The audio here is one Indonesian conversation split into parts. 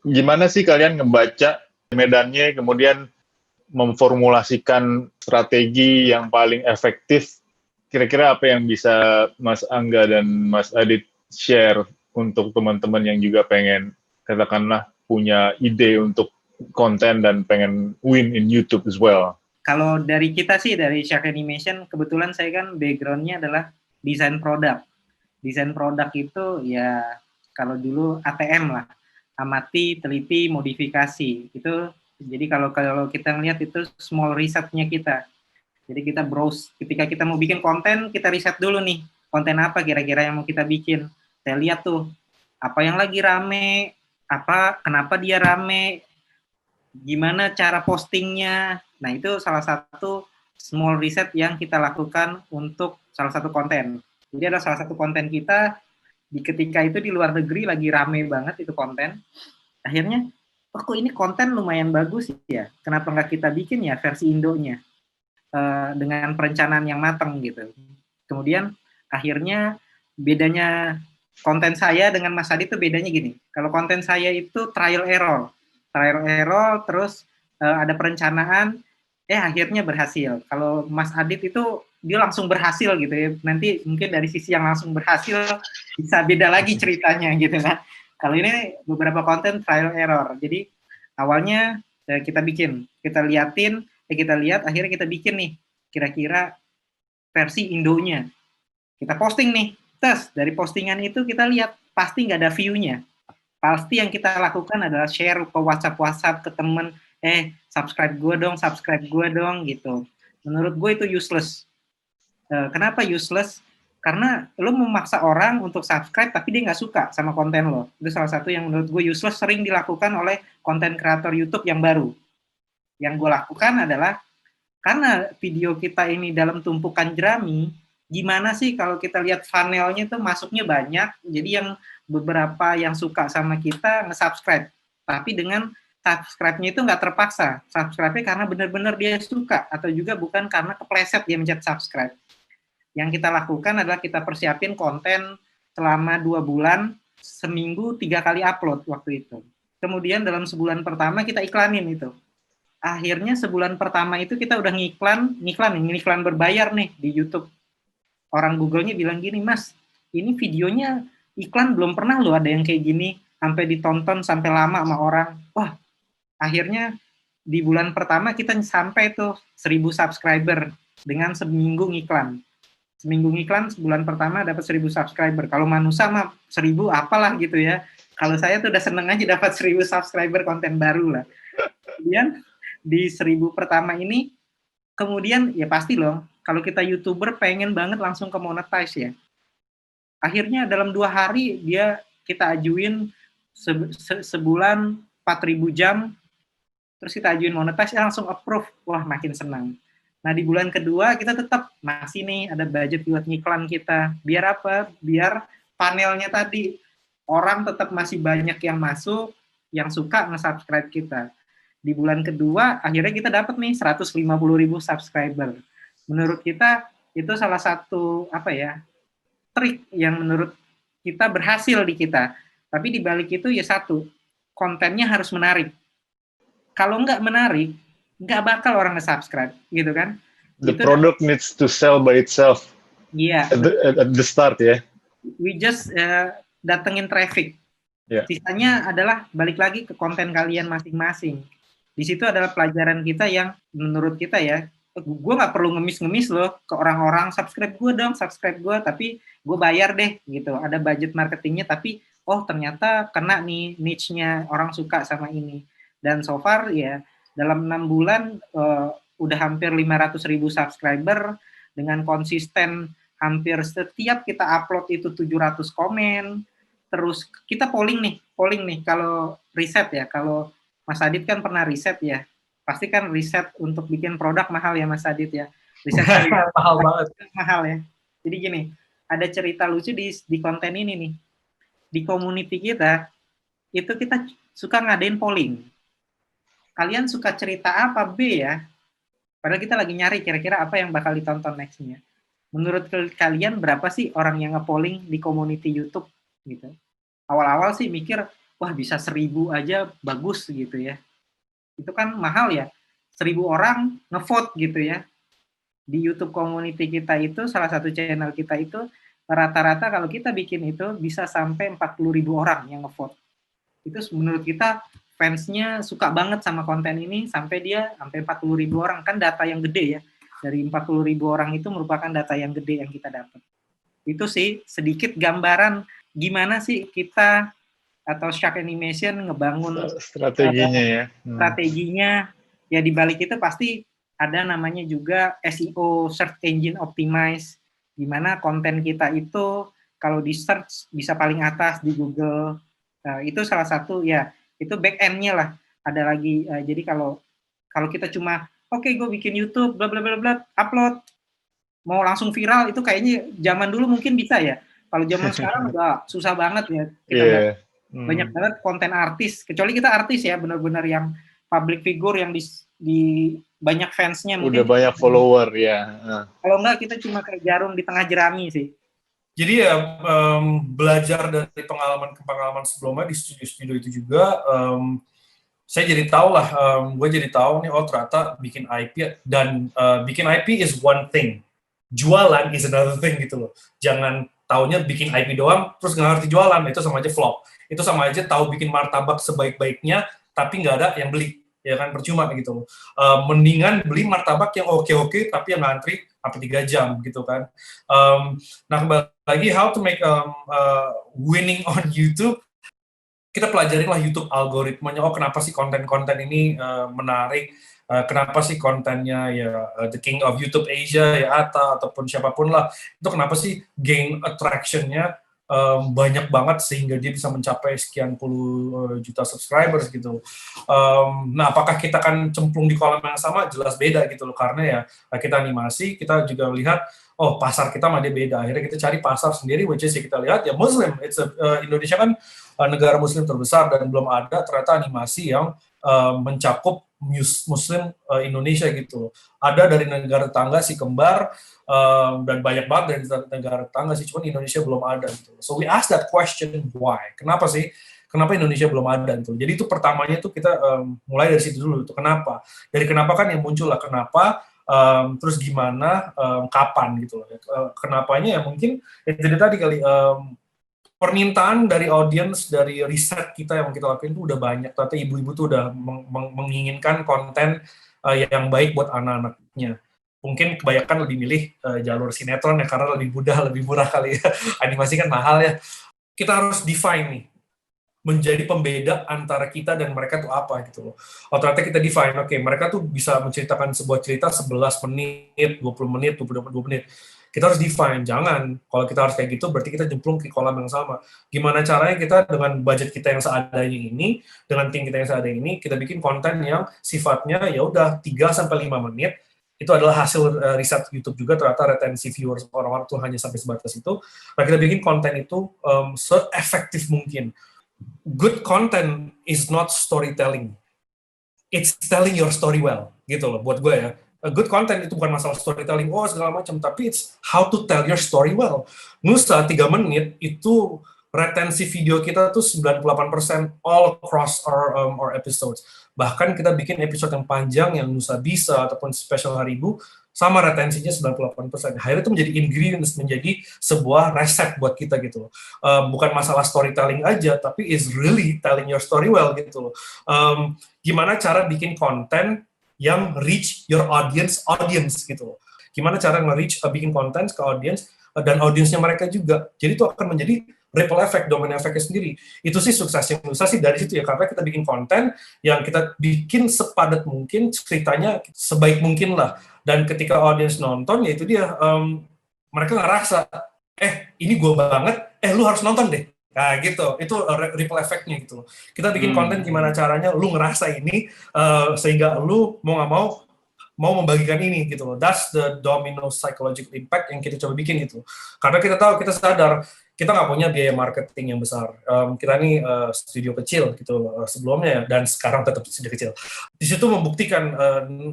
Gimana sih kalian ngebaca medannya, kemudian memformulasikan strategi yang paling efektif? Kira-kira apa yang bisa Mas Angga dan Mas Adit share untuk teman-teman yang juga pengen, katakanlah, punya ide untuk konten dan pengen win in YouTube as well? Kalau dari kita sih, dari Shark Animation, kebetulan saya kan background-nya adalah desain produk. Desain produk itu ya kalau dulu ATM lah, amati, teliti, modifikasi. Itu jadi kalau kita ngelihat itu small risetnya kita. Jadi kita browse, ketika kita mau bikin konten, kita riset dulu nih, konten apa kira-kira yang mau kita bikin. Saya lihat tuh, apa yang lagi rame, kenapa dia rame, gimana cara postingnya. Nah, itu salah satu small reset yang kita lakukan untuk salah satu konten. Jadi ada salah satu konten kita, ketika itu di luar negeri lagi rame banget itu konten. Akhirnya, kok ini konten lumayan bagus ya, kenapa nggak kita bikin ya versi Indonya? Dengan perencanaan yang matang gitu. Kemudian akhirnya bedanya konten saya dengan Mas Adi itu bedanya gini. Kalau konten saya itu trial error, terus ada perencanaan, akhirnya berhasil. Kalau Mas Adit itu dia langsung berhasil gitu ya. Nanti mungkin dari sisi yang langsung berhasil bisa beda lagi ceritanya gitu kan. Kalau ini beberapa konten trial error. Jadi awalnya kita lihat, akhirnya kita bikin nih kira-kira versi Indonya. Kita posting nih, dari postingan itu kita lihat pasti nggak ada view-nya. Pasti yang kita lakukan adalah share ke WhatsApp ke temen, subscribe gue dong gitu. Menurut gue itu useless. Kenapa useless? Karena lo memaksa orang untuk subscribe tapi dia nggak suka sama konten lo. Itu salah satu yang menurut gue useless, sering dilakukan oleh konten kreator YouTube yang baru. Yang gue lakukan adalah, karena video kita ini dalam tumpukan jerami, gimana sih kalau kita lihat funnelnya tuh masuknya banyak, jadi yang beberapa yang suka sama kita nge-subscribe, tapi dengan subscribe-nya itu nggak terpaksa, subscribe-nya karena benar-benar dia suka, atau juga bukan karena kepleset dia mencet subscribe. Yang kita lakukan adalah kita persiapin konten selama 2 bulan, seminggu 3 kali upload waktu itu. Kemudian dalam sebulan pertama kita iklanin itu. Akhirnya sebulan pertama itu kita udah ngiklan berbayar nih di YouTube. Orang Google-nya bilang gini, Mas, ini videonya iklan belum pernah loh ada yang kayak gini, sampai ditonton sampai lama sama orang. Wah, akhirnya di bulan pertama kita sampai tuh 1.000 subscriber dengan seminggu ngiklan. Seminggu ngiklan, sebulan pertama dapat 1.000 subscriber. Kalau Manusa mah 1.000 apalah gitu ya. Kalau saya tuh udah seneng aja dapat 1.000 subscriber konten baru lah. Kemudian di 1.000 pertama ini, kemudian ya pasti loh, kalau kita YouTuber pengen banget langsung ke monetize ya. Akhirnya dalam 2 hari kita ajuin sebulan 4.000 jam, terus kita ajuin monetize, langsung approve. Wah, makin senang. Nah, di bulan kedua kita tetap masih nih ada budget buat ngiklan kita. Biar apa? Biar panelnya tadi, orang tetap masih banyak yang masuk, yang suka nge-subscribe kita. Di bulan kedua, akhirnya kita dapat nih 150.000 subscriber. Menurut kita, itu salah satu, trik yang menurut kita berhasil di kita. Tapi di balik itu ya satu, kontennya harus menarik. Kalau nggak menarik, nggak bakal orang nge-subscribe, gitu kan. The product needs to sell by itself. Iya. At the start ya. We just datengin traffic. Yeah. Sisanya adalah balik lagi ke konten kalian masing-masing. Di situ adalah pelajaran kita yang menurut kita ya, gue nggak perlu ngemis-ngemis loh ke orang-orang, subscribe gue, tapi gue bayar deh gitu. Ada budget marketingnya, tapi ternyata kena nih niche-nya, orang suka sama ini. Dan so far ya dalam 6 bulan udah hampir 500.000 subscriber, dengan konsisten hampir setiap kita upload itu 700 komen. Terus kita polling nih kalau riset ya, kalau Mas Adit kan pernah riset ya, pasti kan riset untuk bikin produk mahal ya Mas Adit ya. Riset mahal banget. Mahal ya. Jadi gini, ada cerita lucu di konten ini nih. Di community kita, itu kita suka ngadain polling. Kalian suka cerita apa B ya? Padahal kita lagi nyari kira-kira apa yang bakal ditonton next-nya. Menurut kalian berapa sih orang yang nge-polling di community YouTube gitu? Awal-awal sih mikir, wah bisa 1.000 aja bagus gitu ya. Itu kan mahal ya, 1.000 orang ngevote gitu ya. Di YouTube community kita itu, salah satu channel kita itu, rata-rata kalau kita bikin itu bisa sampai 40.000 orang yang ngevote. Itu menurut kita fansnya suka banget sama konten ini sampai dia sampai 40.000 orang, kan data yang gede ya. Dari 40.000 orang itu merupakan data yang gede yang kita dapat. Itu sih sedikit gambaran gimana sih kita atau Shark Animation ngebangun strateginya ya. Strateginya ya di balik itu pasti ada namanya juga SEO, Search Engine Optimize, di mana konten kita itu kalau di search bisa paling atas di Google. Itu salah satu ya, itu back end-nya lah. Ada lagi jadi kalau kita cuma oke, gue bikin YouTube bla bla bla bla upload mau langsung viral itu kayaknya zaman dulu mungkin bisa ya. Kalau zaman sekarang udah susah banget ya. Kita udah banyak banget konten artis, kecuali kita artis ya, benar-benar yang public figure yang di banyak fansnya mungkin. Udah banyak follower ya. Kalau enggak kita cuma kayak jarum di tengah jerami sih. Jadi ya belajar dari pengalaman sebelumnya di studio itu juga, saya jadi tahu lah, gue jadi tahu nih, oh ternyata bikin IP dan bikin IP is one thing, jualan is another thing gitu loh. Jangan taunya bikin IP doang terus nggak ngerti jualan, itu sama aja flop. Itu sama aja tahu bikin martabak sebaik-baiknya tapi nggak ada yang beli, ya kan, percuma gitu loh. Mendingan beli martabak yang oke tapi yang ngantri sampai 3 jam gitu kan. Nah kembali lagi how to make winning on YouTube, kita pelajarin lah YouTube algoritmanya, oh kenapa sih konten-konten ini menarik, kenapa sih kontennya ya the king of YouTube Asia ya Atta ataupun siapapun lah, itu kenapa sih gain attraction-nya banyak banget sehingga dia bisa mencapai sekian puluh juta subscribers gitu. Nah apakah kita kan cemplung di kolam yang sama? Jelas beda gitu loh, karena ya kita animasi, kita juga lihat oh pasar kita sama dia beda, akhirnya kita cari pasar sendiri, which is kita lihat ya Muslim. Indonesia kan negara Muslim terbesar dan belum ada ternyata animasi yang mencakup Muslim Indonesia gitu. Ada dari negara tetangga si kembar dan banyak banget dari negara tetangga sih, cuman Indonesia belum ada gitu. So we ask that question, why? Kenapa sih? Kenapa Indonesia belum ada gitu? Jadi itu pertamanya tuh kita mulai dari situ dulu. Itu kenapa? Dari kenapa kan yang muncul lah kenapa. Terus gimana, kapan gitu loh. Kenapanya ya mungkin itu tadi kali, permintaan dari audiens, dari riset kita yang kita lakuin itu udah banyak. Ternyata ibu-ibu tuh udah menginginkan konten yang baik buat anak-anaknya. Mungkin kebanyakan lebih milih jalur sinetron ya, karena lebih mudah, lebih murah kali ya. Animasi kan mahal ya. Kita harus define nih, menjadi pembeda antara kita dan mereka tuh apa gitu loh. Oh ternyata kita define, oke, mereka tuh bisa menceritakan sebuah cerita 11 menit, 20 menit, 22 menit. Kita harus define, jangan. Kalau kita harus kayak gitu, berarti kita jemplung ke kolam yang sama. Gimana caranya kita dengan budget kita yang seadanya ini, dengan tim kita yang seadanya ini, kita bikin konten yang sifatnya ya udah 3-5 menit, itu adalah hasil riset YouTube juga, ternyata retensi viewers orang-orang tuh hanya sampai sebatas itu. Nah kita bikin konten itu se-efektif mungkin. Good content is not storytelling. It's telling your story well, gitu loh, buat gue ya. A good content itu bukan masalah storytelling, oh segala macam, tapi it's how to tell your story well. Nusa 3 menit itu retensi video kita tuh 98% all across our episodes. Bahkan kita bikin episode yang panjang yang Nusa Bisa ataupun spesial hari Ibu, sama retensinya 98%. Akhirnya itu menjadi ingredients, menjadi sebuah resep buat kita gitu loh. Bukan masalah storytelling aja, tapi is really telling your story well gitu loh. Gimana cara bikin konten yang reach your audience gitu loh. Gimana cara nge-reach, bikin konten ke audience, dan audiensnya mereka juga. Jadi itu akan menjadi ripple effect, domino effect-nya sendiri. Itu sih suksesnya Nusa sih dari situ ya, karena kita bikin konten yang kita bikin sepadat mungkin, ceritanya sebaik mungkin lah. Dan ketika audience nonton, ya itu dia, mereka ngerasa, ini gue banget, lu harus nonton deh. Nah gitu, itu ripple effect-nya gitu. Kita bikin konten gimana caranya lu ngerasa ini, sehingga lu mau nggak mau membagikan ini gitu loh. That's the domino psychological impact yang kita coba bikin gitu. Karena kita tahu, kita sadar, kita nggak punya biaya marketing yang besar. Kita nih studio kecil gitu sebelumnya ya, dan sekarang tetap studio kecil. Di situ membuktikan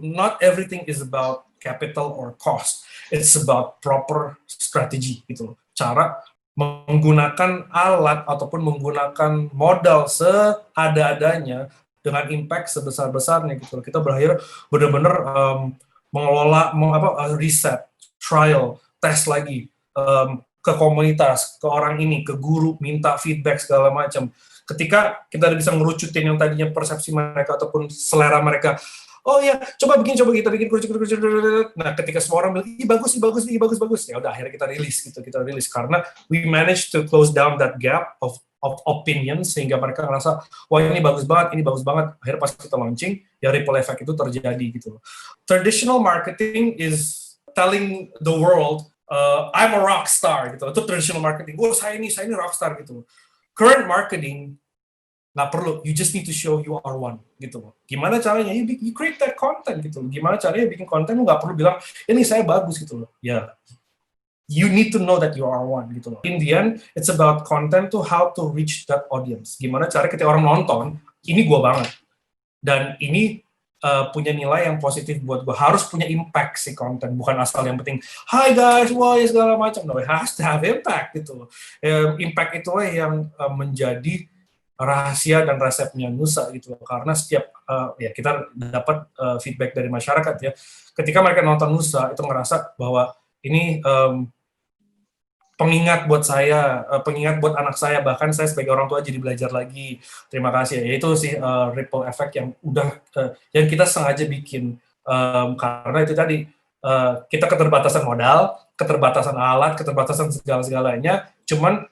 not everything is about capital or cost. It's about proper strategy gitu loh. Cara menggunakan alat ataupun menggunakan modal seada-adanya dengan impact sebesar-besarnya gitu. Kita berakhir benar-benar mengelola riset, trial, tes lagi ke komunitas, ke orang ini, ke guru, minta feedback segala macam. Ketika kita bisa ngerucutin yang tadinya persepsi mereka ataupun selera mereka, oh ya, coba kita bikin kerucut. Nah, ketika semua orang bilang, bagus, ya udah akhirnya kita rilis karena we managed to close down that gap of opinion sehingga mereka ngerasa, wah ini bagus banget. Akhirnya pas kita launching, ya ripple effect itu terjadi gitu. Traditional marketing is telling the world, I'm a rock star gitu. Itu traditional marketing. Oh, saya ini rock star gitu. Current marketing nggak perlu, you just need to show you are one gitu loh. Gimana caranya? You create that content gitu loh. Gimana caranya bikin konten, lu nggak perlu bilang ini saya bagus gitu loh. Ya, you need to know that you are one gitu loh. In the end, it's about content to how to reach that audience. Gimana cara ketika orang nonton, ini gua banget. Dan ini punya nilai yang positif buat gue, harus punya impact si konten, bukan asal yang penting hi guys, wah ya segala macam. No, it has to have impact gitu. Impact itulah yang menjadi rahasia dan resepnya Nusa gitu. Karena setiap ya kita dapat feedback dari masyarakat ya, ketika mereka nonton Nusa itu ngerasa bahwa ini pengingat buat saya, pengingat buat anak saya, bahkan saya sebagai orang tua jadi belajar lagi. Terima kasih. Yaitu sih ripple effect yang udah yang kita sengaja bikin karena itu tadi kita keterbatasan modal, keterbatasan alat, keterbatasan segala-segalanya. Cuman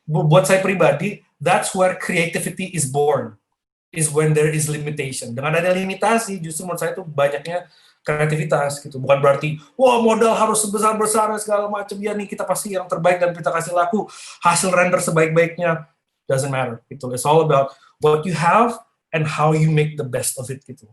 buat saya pribadi, that's where creativity is born. Is when there is limitation. Dengan ada limitasi, justru menurut saya itu banyaknya kreativitas gitu. Bukan berarti wah modal harus sebesar-besar segala macam, ya nih kita pasti yang terbaik dan kita kasih laku hasil render sebaik-baiknya, doesn't matter gitu. It's all about what you have and how you make the best of it gitu.